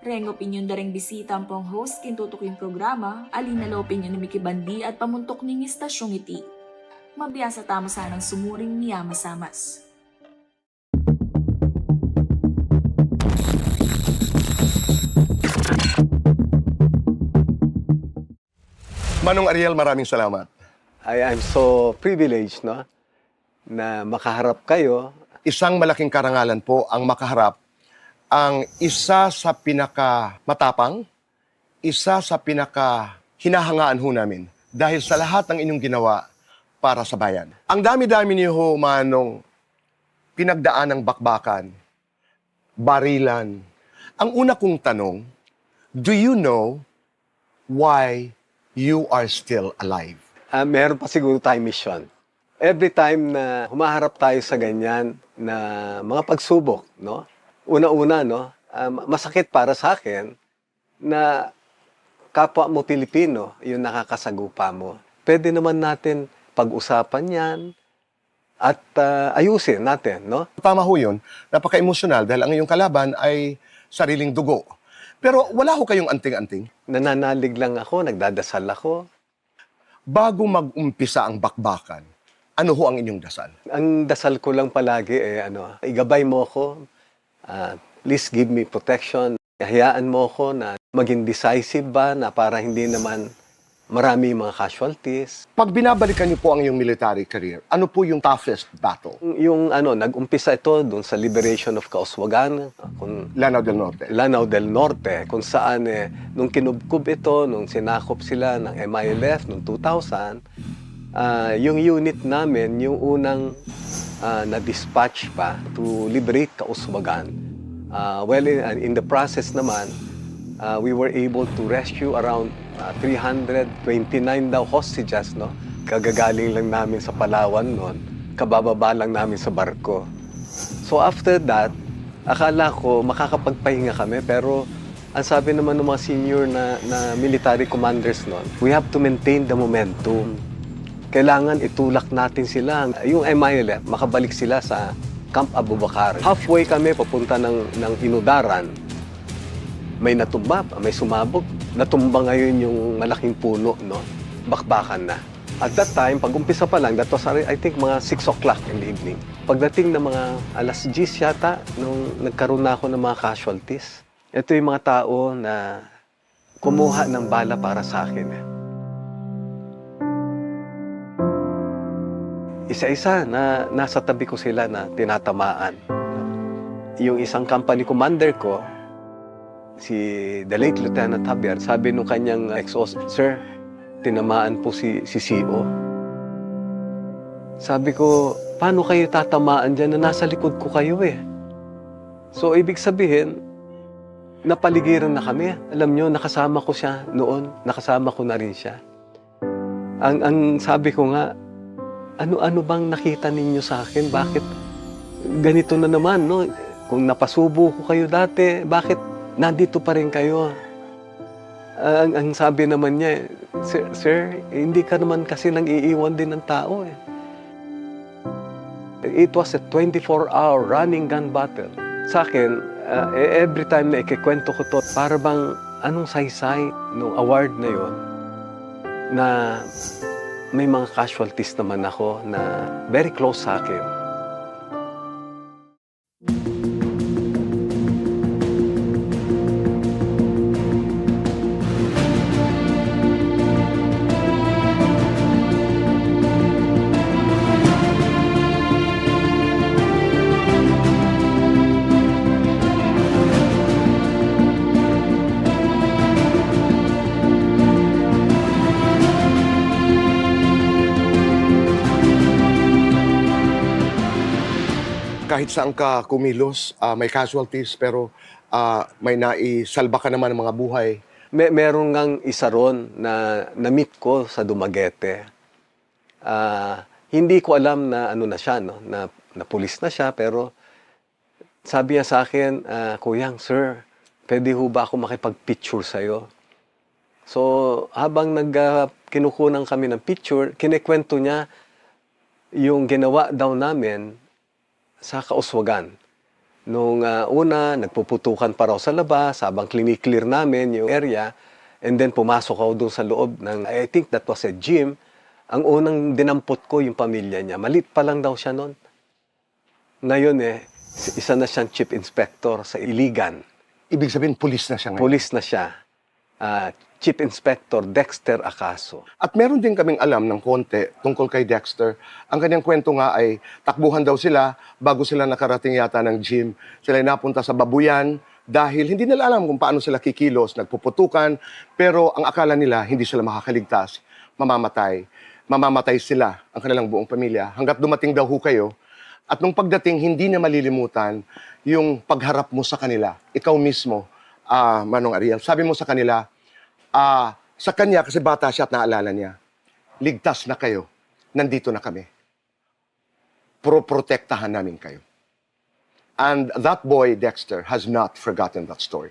Reng opinyon da ring bisita ang pong host kintutuking programa, alin na opinyon ni Mickey Bandi at pamuntok ning istasyong iti. Mabiyasa tamo sanang sumuring niya masamas. Manong Ariel, maraming salamat. I'm so privileged, no, na makaharap kayo. Isang malaking karangalan po ang makaharap ang isa sa pinakamatapang, isa sa pinaka-hinahangaan ho namin dahil sa lahat ng inyong ginawa para sa bayan. Ang dami-dami niyo ho, Manong, pinagdaan ng bakbakan, barilan. Ang una kong tanong, do you know why you are still alive? Meron pa siguro tayong mission. Every time na humaharap tayo sa ganyan na mga pagsubok, no? Una-una, no? Masakit para sa akin na kapwa mo Pilipino yung nakakasagupa mo. Pwede naman natin pag-usapan yan at ayusin natin, no? Tama ho yun, napaka-emosyonal dahil ang iyong kalaban ay sariling dugo. Pero wala ho kayong anting-anting. Nananalig lang ako, nagdadasal ako. Bago mag-umpisa ang bakbakan, ano ho ang inyong dasal? Ang dasal ko lang palagi igabay mo ako, please give me protection. Hayaan mo ako na maging decisive ba na para hindi naman marami mga casualties. Pag binabalikan niyo po ang iyong military career, ano po yung toughest battle? Yung nag-umpisa ito doon sa liberation of Kauswagan, Lanao del Norte. Lanao del Norte, kung saan nung kinubkub ito, nung sinakop sila ng MILF noong 2000, yung unit namin, yung unang na-dispatch pa to liberate Kauswagan. In the process naman, we were able to rescue around 329 daw hostages, no? Kagagaling lang namin sa Palawan noon, kabababa lang namin sa barko. So after that, akala ko makakapagpahinga kami, pero ang sabi naman ng mga senior na military commanders noon, we have to maintain the momentum. Kailangan itulak natin sila. Yung MILF, makabalik sila sa Camp Abu Bakar. Halfway kami papunta ng Inudaran. May natumba, may sumabog. Natumba ngayon yung malaking puno, no? Bakbakan na. At that time, pag-umpisa pa lang, that was, I think, mga 6 o'clock in the evening. Pagdating ng mga alas 10 yata, nung nagkaroon na ako ng mga casualties, ito yung mga tao na kumuha ng bala para sa akin. Isa-isa na nasa tabi ko sila na tinatamaan. Yung isang company commander ko, si the late Lieutenant Javier, sabi nung kanyang ex-host, "Sir, tinamaan po si CO." Sabi ko, paano kayo tatamaan dyan na nasa likod ko kayo eh? So, ibig sabihin, napaligiran na kami. Alam nyo, nakasama ko siya noon. Nakasama ko na rin siya. Ang sabi ko nga, ano bang nakita ninyo sa akin? Bakit ganito na naman, no? Kung napasubo ko kayo dati, bakit nandito pa rin kayo? Ang sabi naman niya, Sir, hindi ka naman kasi nang iiwan din ng tao eh. It was a 24-hour running gun battle. Sa akin, every time na ikikwento ko to, para bang anong saysay nung award na yon na may mga casualties naman ako na very close sa akin. Kahit saan ka kumilos, may casualties, pero may naisalba ka naman ng mga buhay. Meron ngang isa ron na na-meet ko sa Dumaguete. Hindi ko alam na ano na siya, no? na pulis na siya, pero sabi niya sa akin, Kuyang, sir, pwede ho ba ako makipag-picture sa'yo? So, habang kinukunan kami ng picture, kinikwento niya yung ginawa daw namin sa Kauswagan. Nung una, nagpuputukan pa raw sa labas habang kliniklear namin yung area. And then pumasok ako doon sa loob ng, I think that was a gym. Ang unang dinampot ko yung pamilya niya. Malit pa lang daw siya noon. Ngayon isa na siyang chief inspector sa Iligan. Ibig sabihin, pulis na siya ngayon. Police na siya. Chief Inspector Dexter Acaso. At meron din kaming alam ng konti tungkol kay Dexter. Ang kanyang kwento nga ay takbuhan daw sila bago sila nakarating yata ng gym. Sila ay napunta sa babuyan dahil hindi nila alam kung paano sila kikilos, nagpuputukan, pero ang akala nila hindi sila makakaligtas, mamamatay. Mamamatay sila, ang kanilang buong pamilya, hanggat dumating daw ho kayo. At nung pagdating, hindi na malilimutan yung pagharap mo sa kanila. Ikaw mismo, Manong Ariel, sabi mo sa kanila, sa kanya, kasi bata siya at naalala niya, ligtas na kayo, nandito na kami. Protektahan namin kayo. And that boy, Dexter, has not forgotten that story.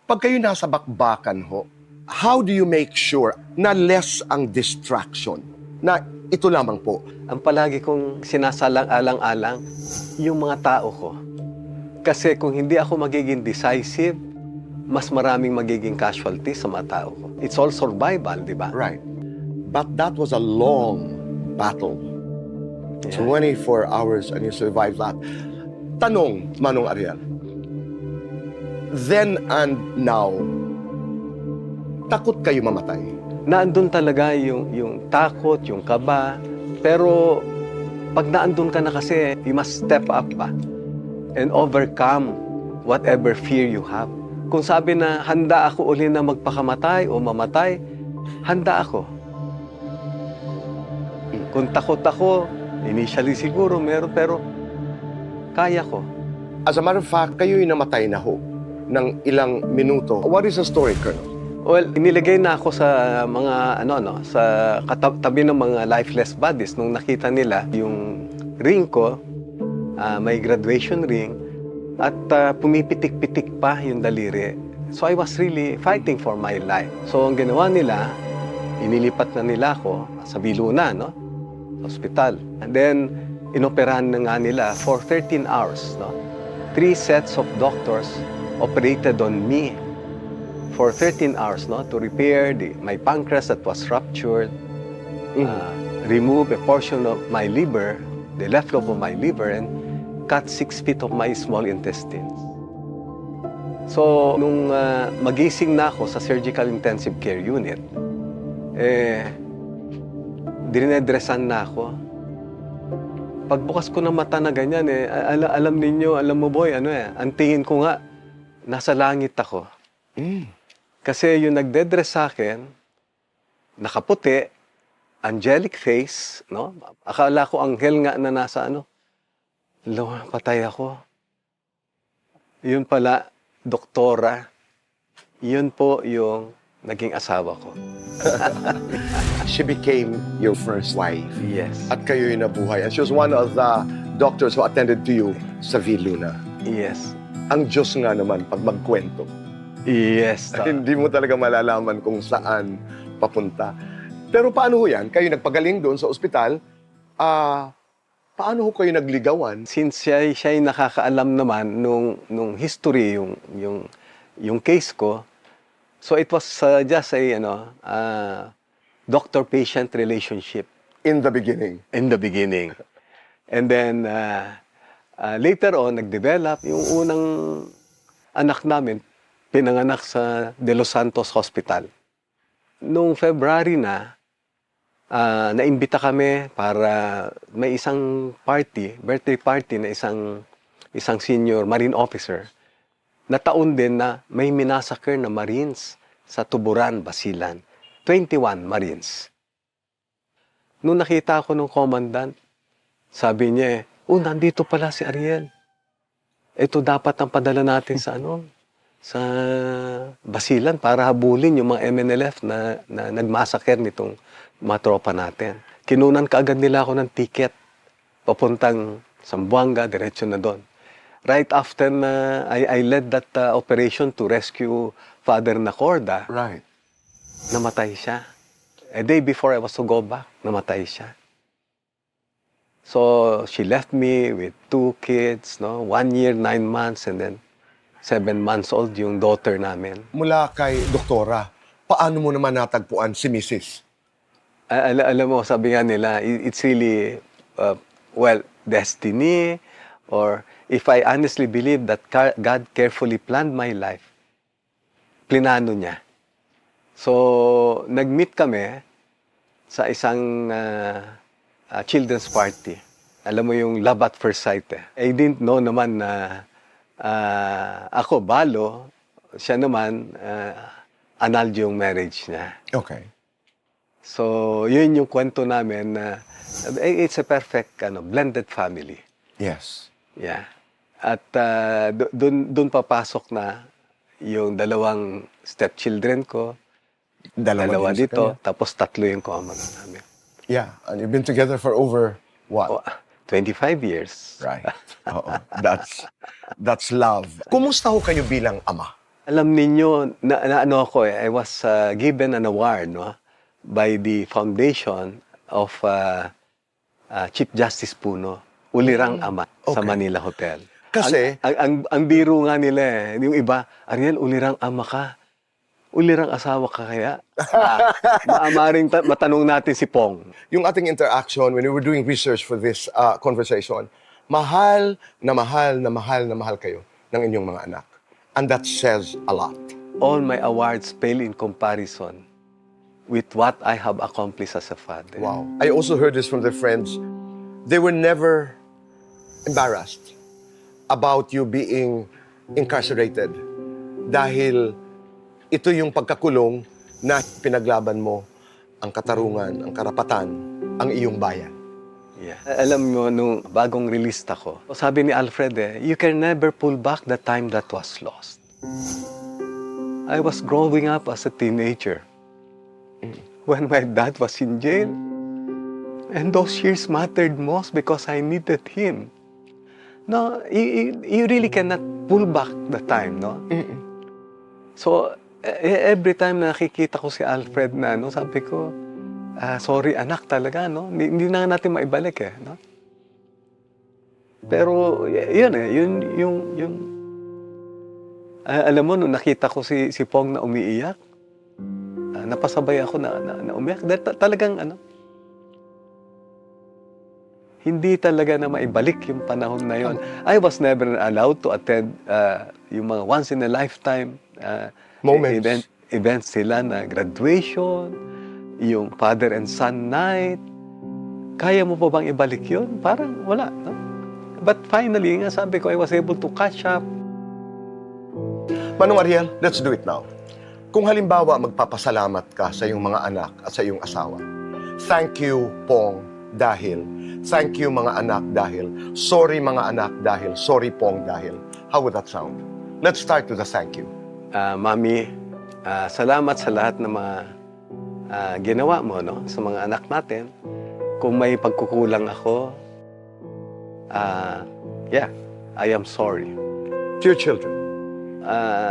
Pag kayo nasa bakbakan ho, how do you make sure na less ang distraction? Na ito lamang po. Ang palagi kong sinasalang-alang-alang, yung mga tao ko. Kasi kung hindi ako magiging decisive, mas maraming magiging casualties sa mga tao ko. It's all survival, di ba? Right. But that was a long battle. Yeah. 24 hours and you survived that. Tanong, Manong Ariel, then and now, takot kayo mamatay? Naandun talaga yung takot, yung kaba. Pero pag naandun ka na kasi, you must step up pa and overcome whatever fear you have. Kung sabi na handa ako uli na magpakamatay o mamatay, handa ako. Kung takot ako, initially siguro meron, pero kaya ko. As a matter of fact, kayo'y namatay na ho ng ilang minuto. What is the story, Colonel? Well, iniligay na ako sa mga sa tabi ng mga lifeless bodies nung nakita nila yung ring ko, may graduation ring, at pumipitik-pitik pa yung daliri. So I was really fighting for my life. So ang ginawa nila, inilipat na nila ako sa Viluna, hospital. And then inoperahan na nga nila for 13 hours, 3 sets of doctors operated on me for 13 hours, to repair my pancreas that was ruptured, remove a portion of my liver, the left lobe of my liver, and cut 6 feet of my small intestines. So, nung magising na ako sa surgical intensive care unit, dinedresan na ako. Pagbukas ko ng mata na ganyan, alam ninyo, alam mo boy, ang tingin ko nga, nasa langit ako. Kasi yung nagdedress sa akin, nakaputi, angelic face, Akala ko anghel nga na nasa patay ako. Yun pala, doktora. Yun po yung naging asawa ko. She became your first wife. Yes. At kayo'y nabuhay. And she was one of the doctors who attended to you sa Viluna. Yes. Ang Diyos nga naman, pag magkwento, Yes. hindi mo talaga malalaman kung saan papunta. Pero paano ho yan? Kayo nagpagaling doon sa ospital, paano ho kayo nagligawan? Since siya'y nakakaalam naman nung history, yung case ko, so it was just a doctor-patient relationship. In the beginning. In the beginning. And then, later on, nag-develop yung unang anak namin, pinanganak sa De Los Santos Hospital. Noong February naimbita kami para may isang party, birthday party na isang senior marine officer. Nataon din na may minasakir na Marines sa Tuburan, Basilan. 21 Marines. Nung nakita ko ng commandant, sabi niya, nandito pala si Ariel. Ito dapat ang padala natin sa sa Basilan para habulin yung mga MNLF na nagmasakir nitong mga tropa natin. Kinunan kaagad nila ako ng ticket papuntang Zamboanga, diretso na doon. Right after I led that operation to rescue Father Nacorda, Right. namatay siya. A day before I was to go back, namatay siya. So she left me with 2 kids, no? 1 year, 9 months, and then 7 months old yung daughter namin. Mula kay doktora, paano mo naman natagpuan si Mrs.? Alam mo, sabi nga nila, it's really, well, destiny, or if I honestly believe that God carefully planned my life, plinano niya. So, nag-meet kami sa isang children's party. Alam mo yung love at first sight eh. I didn't know naman na ako, balo, siya naman, annulled yung marriage niya. Okay. So, yun yung kwento namin na it's a perfect blended family. Yes. Yeah. At dun papasok na yung dalawang stepchildren ko, dalawa din sa dito, kanya. tapos 3 yung common namin. Yeah, and you've been together for over what? Oh, 25 years. Right. Oo. That's love. Kumusta ho kayo bilang ama? Alam ninyo, na ano ako I was given an award, no, by the foundation of Chief Justice Puno, Ulirang Ama, sa Okay. Manila Hotel. Kasi- ang biro nga nila yung iba, Ariel, ulirang ama ka. Ulirang asawa ka kaya? Maamaring matanong natin si Pong. Yung ating interaction when we were doing research for this conversation, mahal na mahal na mahal na mahal kayo ng inyong mga anak. And that says a lot. All my awards pale in comparison with what I have accomplished as a father. Wow. I also heard this from their friends. They were never embarrassed about you being incarcerated dahil ito yung pagkakulong na pinaglaban mo ang katarungan, ang karapatan, ang iyong bayan. Yeah. Alam mo, nung bagong release ako, sabi ni Alfred you can never pull back the time that was lost. I was growing up as a teenager when my dad was in jail. And those years mattered most because I needed him. No, you really cannot pull back the time, no? So, every time na nakikita ko si Alfred na, no, sabi ko, sorry anak talaga, no? Hindi na natin maibalik eh, no? Pero, yun yung alam mo, nung nakita ko si Pong na umiiyak, napasabay ako na umiyak. Talagang, hindi talaga na maibalik yung panahon na yon. I was never allowed to attend yung mga once in a lifetime Moments. events sila na graduation, yung father and son night. Kaya mo pa bang ibalik yun? Parang wala. No? But finally, nga sabi ko, I was able to catch up. Manong Ariel, let's do it now. Kung halimbawa magpapasalamat ka sa iyong mga anak at sa iyong asawa, thank you, Pong, dahil. Thank you, mga anak, dahil. Sorry, mga anak, dahil. Sorry, Pong, dahil. How would that sound? Let's start with the thank you. Mami, salamat sa lahat ng mga ginawa mo, no? Sa mga anak natin. Kung may pagkukulang ako, yeah, I am sorry. Dear children,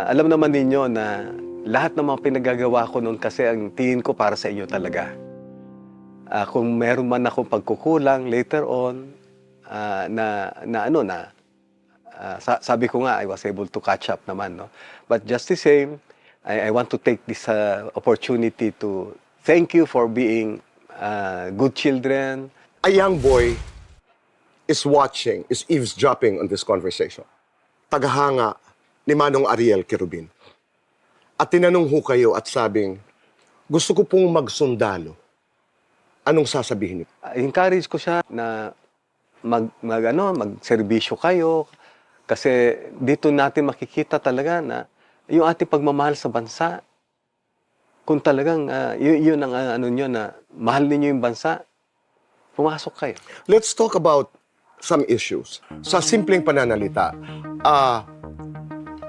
Alam naman ninyo na lahat ng mga pinagagawa ko noon kasi ang tingin ko para sa inyo talaga. Kung meron man akong pagkukulang later on, sabi ko nga, I was able to catch up naman, no? But just the same, I want to take this opportunity to thank you for being good children. a young boy is watching, is eavesdropping on this conversation. Tagahanga ni Manong Ariel Querubin. At tinanong ho kayo at sabing, gusto ko pong magsundalo. Anong sasabihin niyo? Encourage ko siya na magserbisyo kayo kasi dito natin makikita talaga na yung ating pagmamahal sa bansa, kung talagang yun ang nyo na mahal ninyo yung bansa, pumasok kayo. Let's talk about some issues. Sa simpleng pananalita,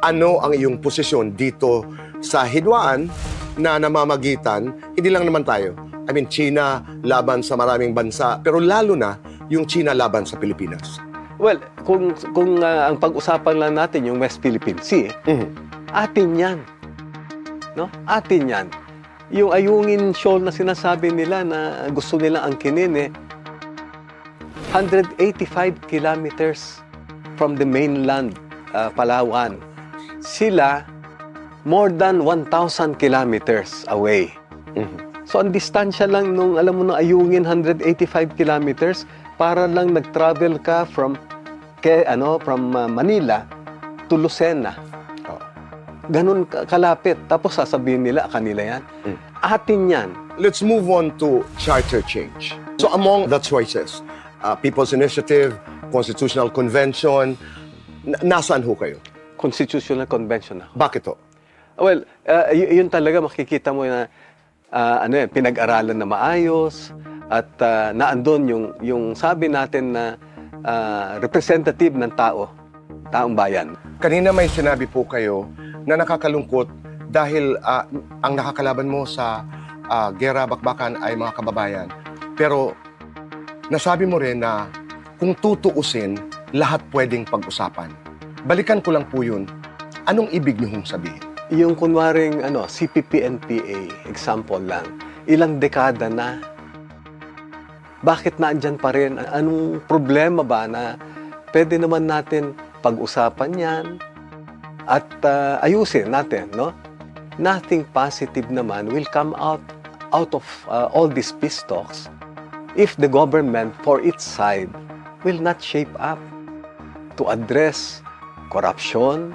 ano ang iyong posisyon dito sa hidwaan na namamagitan, hindi lang naman tayo. I mean, China laban sa maraming bansa, pero lalo na yung China laban sa Pilipinas. Well, kung ang pag-usapan lang natin yung West Philippine Sea, atin yan. No? Atin yan. Yung Ayungin Shoal na sinasabi nila na gusto nilang angkinin 185 kilometers from the mainland, Palawan. Sila, more than 1,000 kilometers away. So, ang distansya lang nung, alam mo na, ayungin 185 kilometers para lang nag-travel ka from Manila to Lucena. Ganun kalapit. Tapos sasabihin nila, kanila yan. Atin yan. Let's move on to charter change. So among the choices, People's Initiative, Constitutional Convention, nasaan ho kayo? Constitutional Convention ako. Bakit ho? Well, yun talaga makikita mo na pinag-aralan na maayos at naandun yung sabi natin na representative ng taong bayan. Kanina may sinabi po kayo na nakakalungkot dahil ang nakakalaban mo sa gera bakbakan ay mga kababayan. Pero nasabi mo rin na kung tutuusin, lahat pwedeng pag-usapan. Balikan ko lang po yun. Anong ibig niyo sabihin? Yung kunwaring CPP-NPA, example lang, ilang dekada na. Bakit naandyan pa rin? Anong problema ba na pwede naman natin pag-usapan yan at ayusin natin, no? Nothing positive naman will come out of all these peace talks if the government, for its side, will not shape up to address corruption,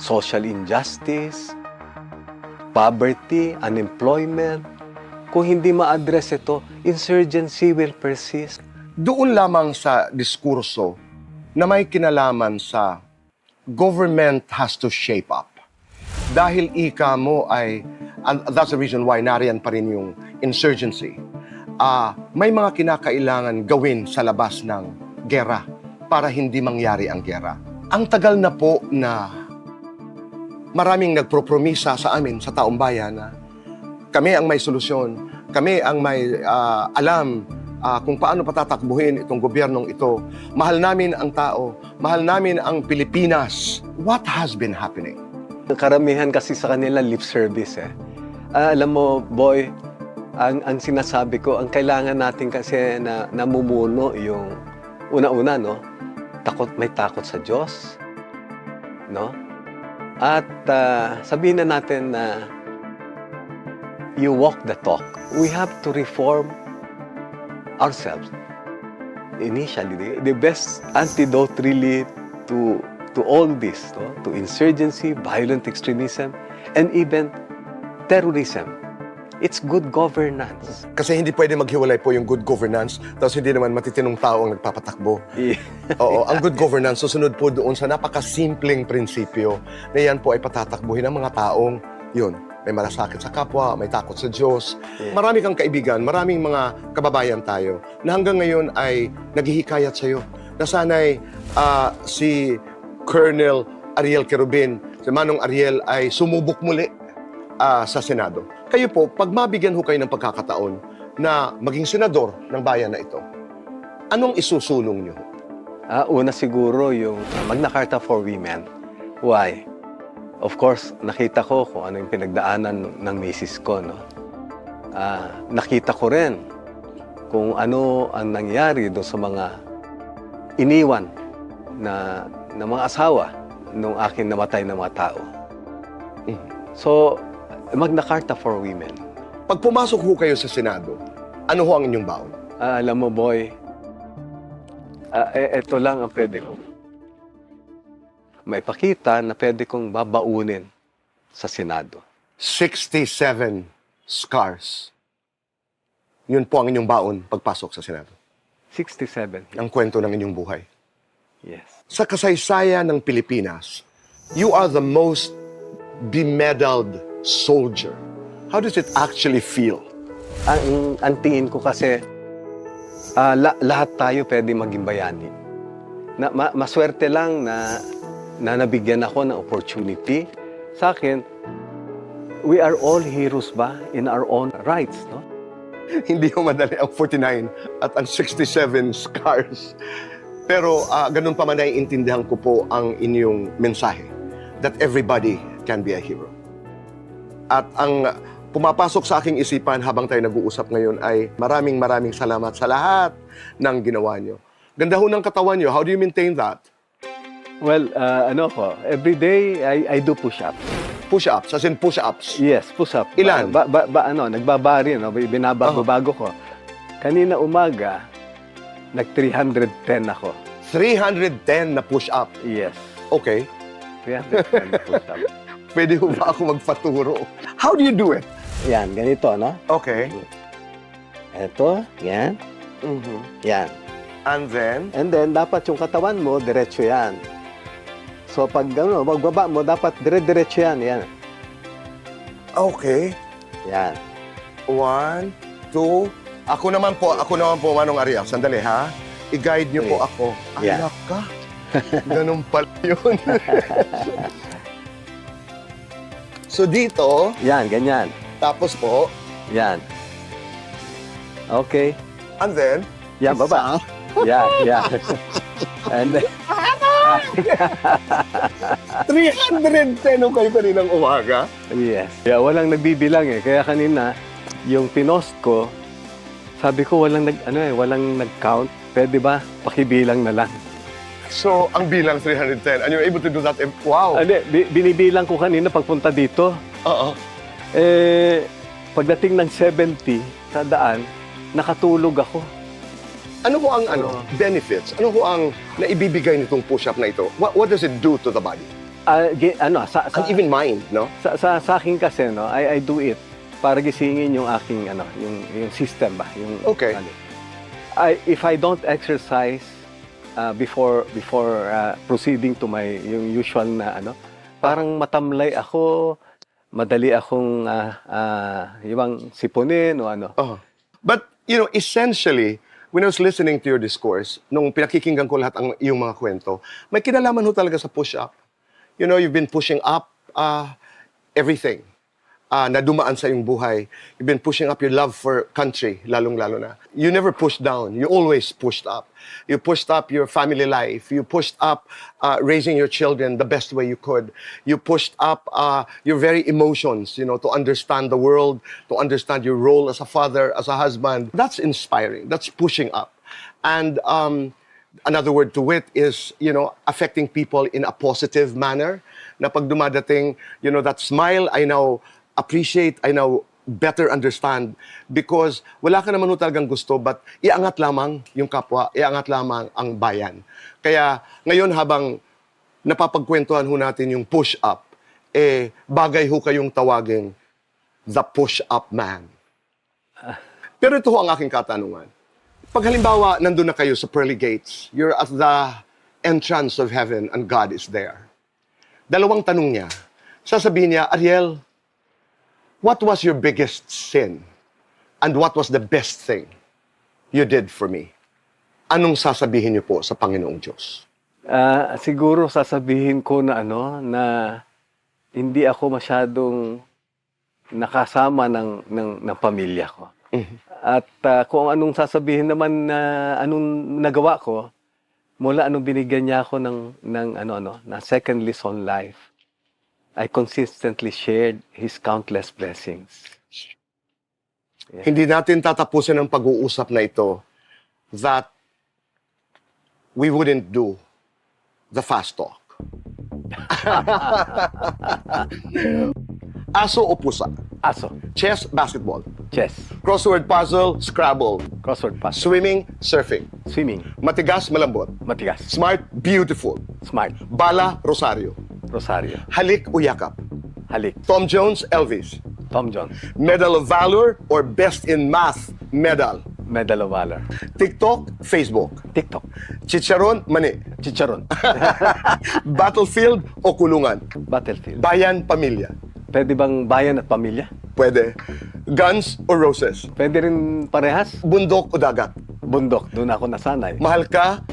social injustice, poverty, unemployment. Kung hindi ma-address ito, insurgency will persist. Doon lamang sa diskurso na may kinalaman sa government has to shape up. Dahil ika mo ay, and that's the reason why nariyan pa rin yung insurgency, may mga kinakailangan gawin sa labas ng gera para hindi mangyari ang gera. Ang tagal na po na maraming nagpropromisa sa amin, sa taong bayan, na kami ang may solusyon, kami ang may alam kung paano patatakbuhin itong gobyernong ito. Mahal namin ang tao, mahal namin ang Pilipinas. What has been happening? Karamihan kasi sa kanila lip service eh. Alam mo, boy, ang sinasabi ko, ang kailangan natin kasi na namumuno yung una-una, no? May takot sa Diyos, no? At sabihin na natin na you walk the talk. We have to reform ourselves. Initially, the best antidote really to all this, no? To insurgency, violent extremism, and even terrorism. It's good governance. Kasi hindi pwede maghiwalay po yung good governance, tapos hindi naman matitinong tao ang nagpapatakbo. Oo, ang good governance, susunod po doon sa napakasimpleng prinsipyo na yan po ay patatakbuhin ng mga taong, yun, may malasakit sa kapwa, may takot sa Diyos. Marami kang kaibigan, maraming mga kababayan tayo na hanggang ngayon ay naghihikayat sa'yo na sana'y si Colonel Ariel Querubin, si Manong Ariel ay sumubok muli sa Senado. Kayo po, pag mabigyan ho kayo ng pagkakataon na maging senador ng bayan na ito, anong isusulong niyo? Una siguro yung Magna Carta for Women. Why? Of course, nakita ko kung ano yung pinagdaanan ng misis ko, no? Nakita ko rin kung ano ang nangyari doon sa mga iniwan na mga asawa nung aking namatay na mga tao. So, Magna Carta for Women. Pag pumasok ho kayo sa Senado, ano ho ang inyong baon? Alam mo, boy, ito lang ang pwede ko. Maipakita na pwede kong babaunin sa Senado. 67 scars. Yun po ang inyong baon pagpasok sa Senado. 67. Ang kwento ng inyong buhay. Yes. Sa kasaysayan ng Pilipinas, you are the most bemedaled soldier. How does it actually feel? Ang tingin ko kasi, lahat tayo pwede maging bayani. Maswerte lang na nabigyan ako ng opportunity. Sa akin, we are all heroes ba in our own rights, no? Hindi ko madali ang 49 at ang 67 scars. Pero ganun pa man naiintindihan ko po ang inyong mensahe that everybody can be a hero. At ang pumapasok sa aking isipan habang tayo nag-uusap ngayon ay maraming salamat sa lahat ng ginawa nyo. Ganda ho ng katawan nyo. How do you maintain that? Well, every day I do push-up. Push-ups, as in push-ups. Yes, push-up. Ilan? Nagbabari, binabago-bago ko. Kanina umaga, nag-310 ako. 310 na push-up. Yes, Okay. 310 na push-up. Pwede ho ba ako magpaturo? How do you do it? Yan, ganito, no? Okay. Ito, yan, Mhm. yan. And then, And then, dapat yung katawan mo, diretso yan. So, pag magbaba mo, dapat dire-diretso yan. Yan. okay. Yan. 1, 2. Ako naman po, Manong Ariel. Sandali, ha? I-guide niyo po Okay. ako. Yeah. Anak ka. Ganun pala yun. So dito, Yan, ganyan. tapos po, Yan. Okay. and then, Yan, baba. Yan, yan. And then, 310 ho kayo kaninang umaga. yes. Yeah, walang nagbibilang eh. Kaya kanina, yung pinost ko, sabi ko walang nag-count. Pwede ba? Pakibilang na lang. So, ang bilang 310. And you're able to do that. Wow. Hindi, binibilang ko kanina pagpunta dito. Oo. Pagdating ng 70 sa daan, nakatulog ako. Ano ho ang benefits? Ano ho ang naibibigay nitong push-up na ito? What does it do to the body? And even mind, no? Sa akin kasi, no, I do it para gisingin yung aking, yung system ba? Yung, Okay. If I don't exercise before proceeding to my yung usual na parang matamlay ako, madali akong yung sipunin o ano. But, essentially, when I was listening to your discourse, nung pinakikinggan ko lahat ang iyong mga kwento, may kinalaman ho talaga sa push-up. You've been pushing up everything na dumaan sa iyong buhay. You've been pushing up your love for country, lalong-lalo na. You never pushed down. You always pushed up. You pushed up your family life. You pushed up raising your children the best way you could. You pushed up your very emotions, to understand the world, to understand your role as a father, as a husband. That's inspiring. That's pushing up. And another word to it is, affecting people in a positive manner. Na pag dumadating, that smile, I now appreciate, I now better understand because wala ka naman talagang gusto but iangat lamang yung kapwa, iangat lamang ang bayan. Kaya ngayon habang napapagkwentuhan ho natin yung push-up, bagay ho kayong tawaging the push-up man. Pero ito ho ang aking katanungan. Pag halimbawa, nandun na kayo sa pearly gates, you're at the entrance of heaven and God is there. Dalawang tanong niya. Sasabihin niya, Ariel, what was your biggest sin? And what was the best thing you did for me? Anong sasabihin niyo po sa Panginoong Diyos? Siguro sasabihin ko na na hindi ako masyadong nakasama ng pamilya ko. At kung anong sasabihin naman na anong nagawa ko, mula anong binigyan niya ako na second lease on life, I consistently shared His countless blessings. Yeah. Hindi natin tatapusin ang pag-uusap na ito that we wouldn't do the fast talk. Aso o pusa? Aso. Chess, basketball. Chess. Crossword puzzle, Scrabble. Crossword puzzle. Swimming, surfing. Swimming. Matigas, malambot. Matigas. Smart, beautiful. Smart. Bala, Rosario. Rosario. Halik o yakap. Halik. Tom Jones, Elvis. Tom Jones. Medal of Valor or Best in Math medal. Medal of Valor. TikTok, Facebook. TikTok. Chicharon, mani. Chicharon. Battlefield o kulungan. Battlefield. Bayan, pamilya. Pwede bang bayan at pamilya? Pwede. Guns o roses. Pwede rin parehas? Bundok o dagat. Bundok. Doon ako nasanay. Mahal ka,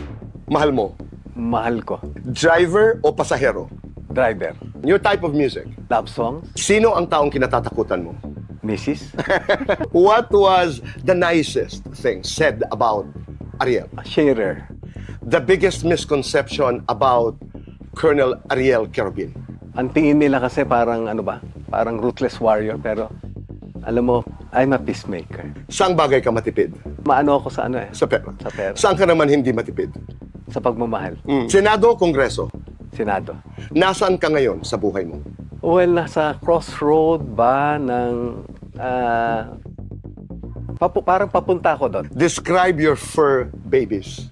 mahal mo. Mahal ko. Driver o pasahero. Driver. Your type of music. Love songs. Sino ang taong kinatatakutan mo? Mrs. What was the nicest thing said about Ariel? Sharer. The biggest misconception about Colonel Ariel Querubin? Ang tingin nila kasi parang parang ruthless warrior pero alam mo, I'm a peacemaker. Saang bagay ka matipid? Maano ako sa ano Sa pera. Sa pera. Saan ka naman hindi matipid? Sa pagmamahal. Senado, Kongreso. Senado. Nasaan ka ngayon sa buhay mo? Well, nasa crossroad ba ng... parang papunta ako doon. Describe your fur babies.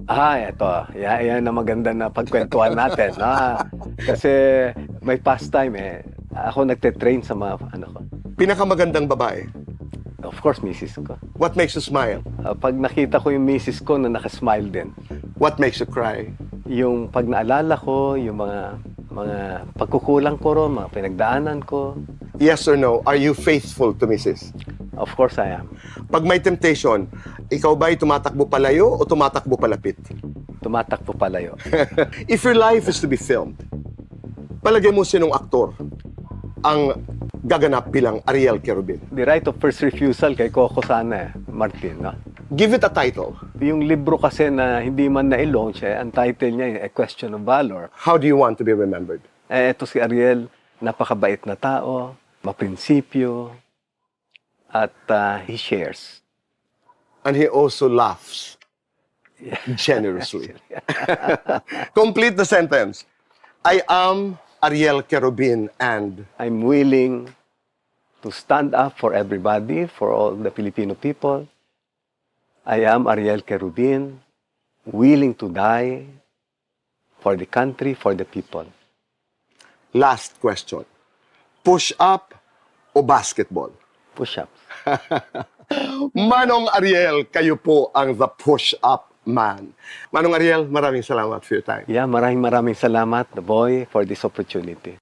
Eto. Yan ang maganda na pagkwentuhan natin. Kasi may pastime Ako nagte-train sa mga ano ko. Pinakamagandang babae. Of course, misis ko. What makes you smile? Pag nakita ko yung misis ko na nakasmile din, What makes you cry? yung pag naalala ko, yung mga pagkukulang ko ron, mga pinagdaanan ko, Yes or no? Are you faithful to Mrs.? of course I am. Pag may temptation, ikaw ba'y tumatakbo palayo o tumatakbo palapit? Tumatakbo palayo. If your life is to be filmed, palagay mo sinong aktor ang gaganap bilang Ariel Querubin. The right of first refusal kay Coco sana Martin. No? Give it a title. Yung libro kasi na hindi man na-launch, ang title niya, A Question of Valor. How do you want to be remembered? Ito si Ariel, napakabait na tao, maprinsipyo, at he shares. And he also laughs generously. Complete the sentence. I am Ariel Querubin and I'm willing to stand up for everybody, for all the Filipino people. I am Ariel Querubin, willing to die for the country, for the people. last question. Push-up o basketball? Push-ups. Manong Ariel, kayo po ang the push-up man. Manong Ariel, maraming salamat for your time. Yeah, maraming salamat, the boy, for this opportunity.